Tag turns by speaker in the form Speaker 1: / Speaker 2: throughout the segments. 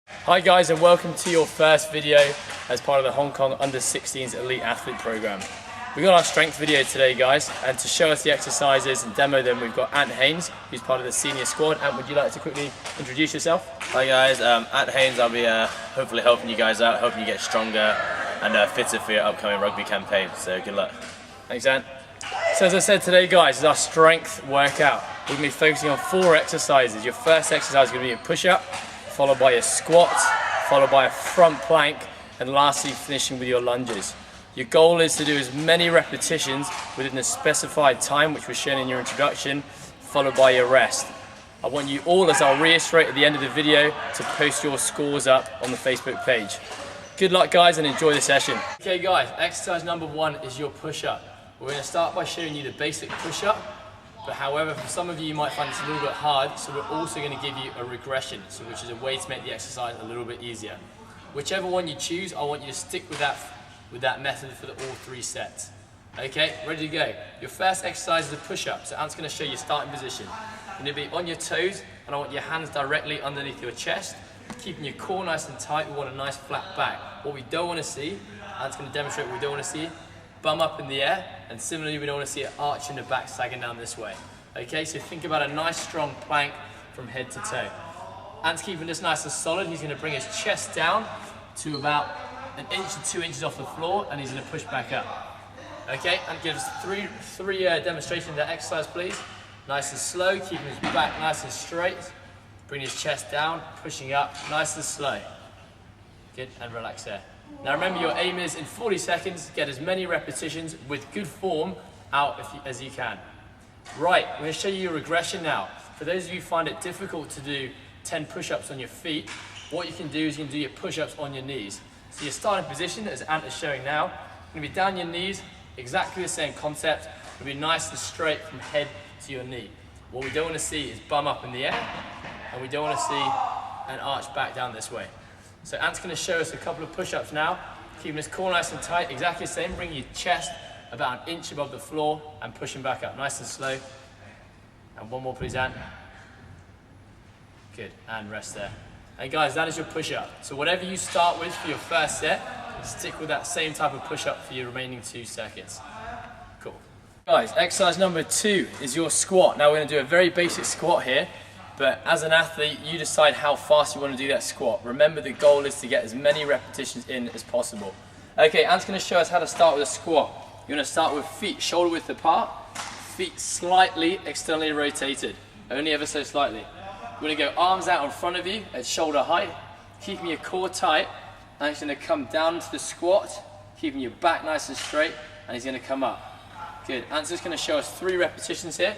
Speaker 1: Hi guys, and welcome to your first video as part of the Hong Kong Under-16s Elite Athlete Program. We've got our strength video today guys, and to show us the exercises and demo them we've got Ant Haynes, who's part of the senior squad. Ant, would you like to quickly introduce yourself?
Speaker 2: Hi guys, Ant Haynes. I'll be hopefully helping you guys out, helping you get stronger and fitter for your upcoming rugby campaign, so good luck.
Speaker 1: Thanks Ant. So as I said today guys, is our strength workout. We're going to be focusing on 4 exercises. Your first exercise is going to be a push-up, followed by a squat, followed by a front plank, and lastly finishing with your lunges. Your goal is to do as many repetitions within the specified time, which was shown in your introduction, followed by your rest. I want you all, as I'll reiterate at the end of the video, to post your scores up on the Facebook page. Good luck guys, and enjoy the session. Okay guys, exercise number 1 is your push-up. We're going to start by showing you the basic push-up, but however for some of you might find this a little bit hard, so we're also going to give you a regression, which is a way to make the exercise a little bit easier. Whichever one you choose, I want you to stick with that method for all 3 sets. Okay, ready to go. Your first exercise is a push-up, so Ant's going to show you starting position. You're going to be on your toes, and I want your hands directly underneath your chest, keeping your core nice and tight. We want a nice flat back. What we don't want to see, Ant's going to demonstrate what we don't want to see, bum up in the air, and similarly we don't want to see an arch in the back sagging down this way. Okay, so think about a nice strong plank from head to toe. Ant's keeping this nice and solid. He's going to bring his chest down to about 1 inch to 2 inches off the floor, and he's going to push back up. Okay, and give us three demonstrations of that exercise please. Nice and slow, keeping his back nice and straight. Bring his chest down, pushing up, nice and slow. Good, and relax there. Now remember, your aim is in 40 seconds, get as many repetitions with good form out as you can. Right, I'm going to show you your regression now. For those of you who find it difficult to do 10 push-ups on your feet, what you can do is you can do your push-ups on your knees. So your starting position, as Ant is showing now, you're going to be down your knees, exactly the same concept. You're going to be nice and straight from head to your knee. What we don't want to see is bum up in the air, and we don't want to see an arch back down this way. So Ant's going to show us a couple of push-ups now, keeping his core nice and tight, exactly the same, bringing your chest about 1 inch above the floor and pushing back up, nice and slow. And one more please, Ant. Good, and rest there. And guys, that is your push-up. So whatever you start with for your first set, stick with that same type of push-up for your remaining 2 seconds. Cool. Guys, exercise number 2 is your squat. Now we're going to do a very basic squat here, but as an athlete, you decide how fast you want to do that squat. Remember, the goal is to get as many repetitions in as possible. Okay, Ant's going to show us how to start with a squat. You're going to start with feet shoulder width apart, feet slightly externally rotated, only ever so slightly. We're going to go arms out in front of you at shoulder height, keeping your core tight, and it's going to come down into the squat, keeping your back nice and straight, and he's going to come up. Good, Ant's just going to show us 3 repetitions here.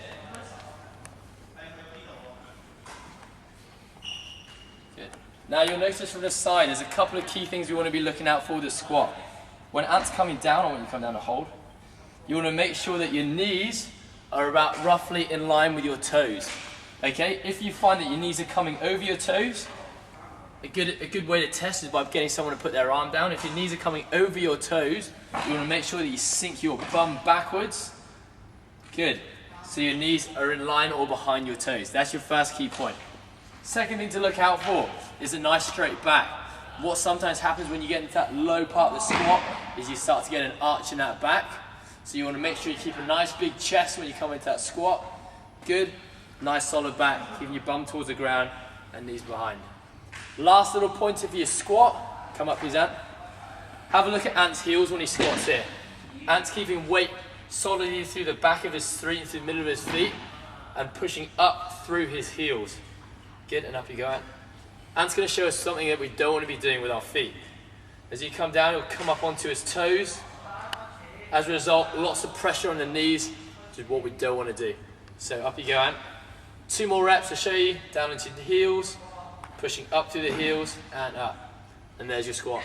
Speaker 1: Now you'll notice from the side, there's a couple of key things we want to be looking out for with the squat. When Ant's coming down, I want you to come down to hold. You want to make sure that your knees are about roughly in line with your toes. Okay, if you find that your knees are coming over your toes, a good way to test is by getting someone to put their arm down. If your knees are coming over your toes, you want to make sure that you sink your bum backwards. Good, so your knees are in line or behind your toes. That's your first key point. Second thing to look out for is a nice straight back. What sometimes happens when you get into that low part of the squat is you start to get an arch in that back. So you want to make sure you keep a nice big chest when you come into that squat. Good, nice solid back, keeping your bum towards the ground and knees behind. Last little pointer for your squat. Come up please, Ant. Have a look at Ant's heels when he squats here. Ant's keeping weight solidly through the back of his feet, through the middle of his feet, and pushing up through his heels. Good, and up you go, Ant. Ant's going to show us something that we don't want to be doing with our feet. As you come down, he'll come up onto his toes. As a result, lots of pressure on the knees, which is what we don't want to do. So up you go, Ant. 2 more reps to show you, down into the heels, pushing up through the heels, and up. And there's your squat.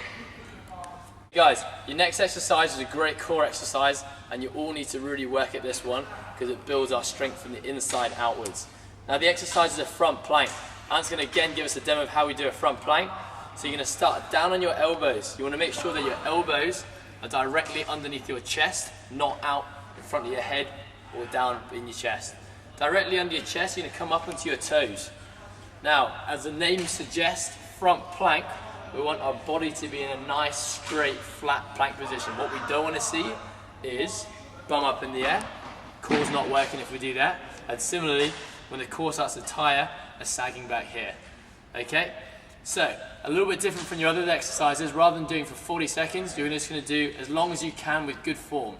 Speaker 1: Guys, your next exercise is a great core exercise, and you all need to really work at this one, because it builds our strength from the inside outwards. Now the exercise is a front plank. Ant's going to again give us a demo of how we do a front plank. So you're going to start down on your elbows. You want to make sure that your elbows are directly underneath your chest, not out in front of your head or down in your chest. Directly under your chest, you're going to come up onto your toes. Now, as the name suggests, front plank, we want our body to be in a nice, straight, flat plank position. What we don't want to see is bum up in the air. Core's not working if we do that. And similarly, when the core starts to tire, a sagging back here. Okay? So, a little bit different from your other exercises. Rather than doing for 40 seconds, you're just going to do as long as you can with good form.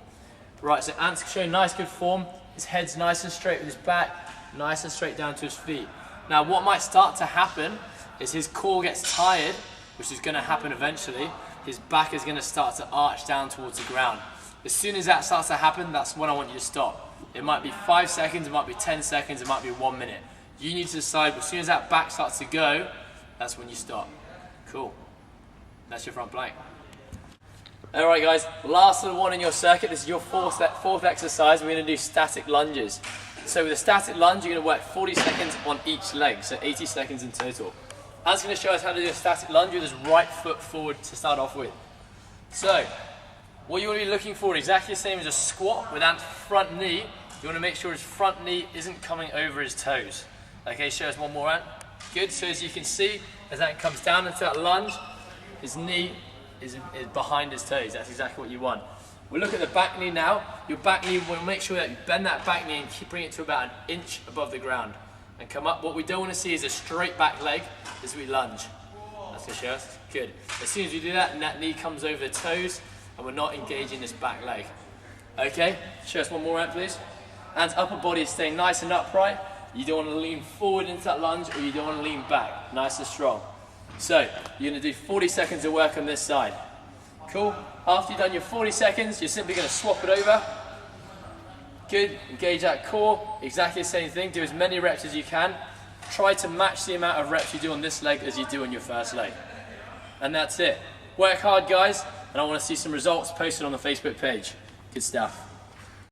Speaker 1: Right, so Ant's showing nice good form. His head's nice and straight with his back, nice and straight down to his feet. Now, what might start to happen is his core gets tired, which is going to happen eventually. His back is going to start to arch down towards the ground. As soon as that starts to happen, that's when I want you to stop. It might be 5 seconds, it might be 10 seconds, it might be 1 minute. You need to decide, as soon as that back starts to go, that's when you stop. Cool. That's your front plank. Alright guys, last little one in your circuit. This is your fourth exercise. We're going to do static lunges. So with a static lunge, you're going to work 40 seconds on each leg, so 80 seconds in total. Ant's going to show us how to do a static lunge with his right foot forward to start off with. So, what you want to be looking for, exactly the same as a squat with Ant's front knee. You want to make sure his front knee isn't coming over his toes. Okay, show us one more, Ant. Good, so as you can see, as Ant comes down into that lunge, his knee is behind his toes. That's exactly what you want. We'll look at the back knee now. Your back knee, we'll make sure that you bend that back knee and bring it to about an inch above the ground. And come up. What we don't want to see is a straight back leg as we lunge. That's going to show us. Good. As soon as we do that, and that knee comes over the toes, and we're not engaging this back leg. Okay? Show us one more round, please. And upper body is staying nice and upright. You don't want to lean forward into that lunge, or you don't want to lean back. Nice and strong. So, you're going to do 40 seconds of work on this side. Cool? After you've done your 40 seconds, you're simply going to swap it over. Good. Engage that core. Exactly the same thing. Do as many reps as you can. Try to match the amount of reps you do on this leg as you do on your first leg. And that's it. Work hard, guys, and I want to see some results posted on the Facebook page. Good stuff.